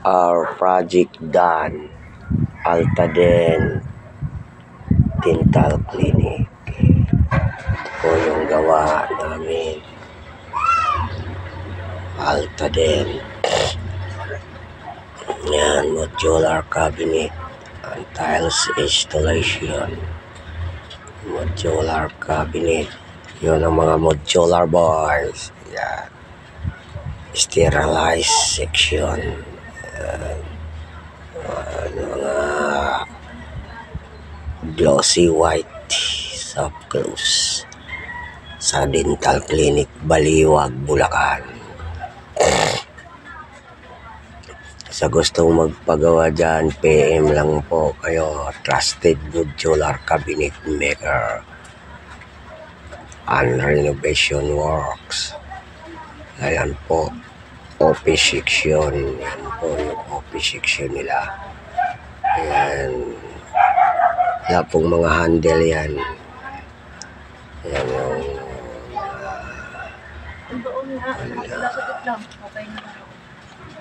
Our project done. Altaden Dental Clinic. Ito po yung gawa namin. Altaden. Yan, modular cabinet and tiles installation. Modular cabinet. Yun ang mga modular boys. Yan. Sterilized section. Mga glossy white soft close sa Dental Clinic Baliwag, Bulacan. Sa gustong magpagawa dyan, PM lang po kayo. Trusted modular cabinet maker and renovation works. Ayan po, office section. Yan po yung office section nila. Ayan. Wala pong mga handle yan. Ayan yung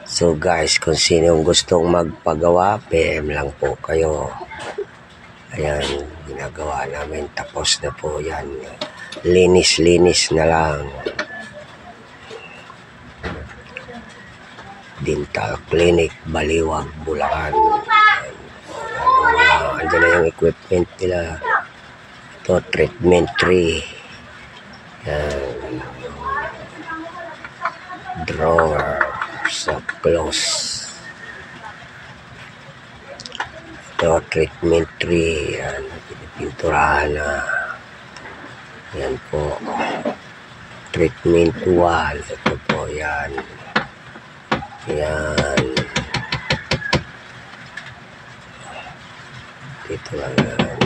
so guys, kung sino gustong magpagawa, PM lang po kayo. Ayan, ginagawa namin. Tapos na po yan. Linis-linis na lang. Dental Clinic Baliwag, Bulacan. Andyan na yung equipment nila. Ito, treatment tree. Ayan. Drawer. So close. Ito, treatment tree. Yan, pinipinturahan na. Yan po. Treatment wall. Ito po, yan. Yan. Dito lang yan.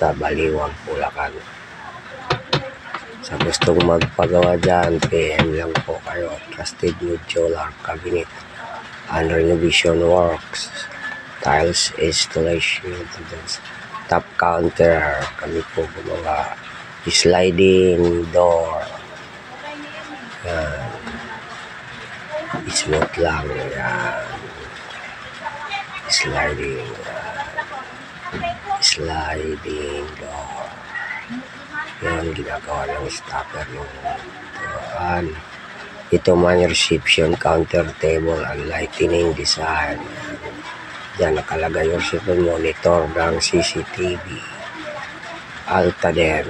Sa Baliwag, Bulacan. Sa gustong magpagawa dyan, PM lang po kayo. Trusted modular cabinet and renovation works. Tiles installation. Top counter. Kami po gumawa. Sliding door. Yan. Smooth lang. Yan. Sliding. Sliding door. Yan, ginagawa ng stopper yung turuan. Ito man reception counter table and lightning design. Yan, nakalagay yung monitor ng CCTV. Altaden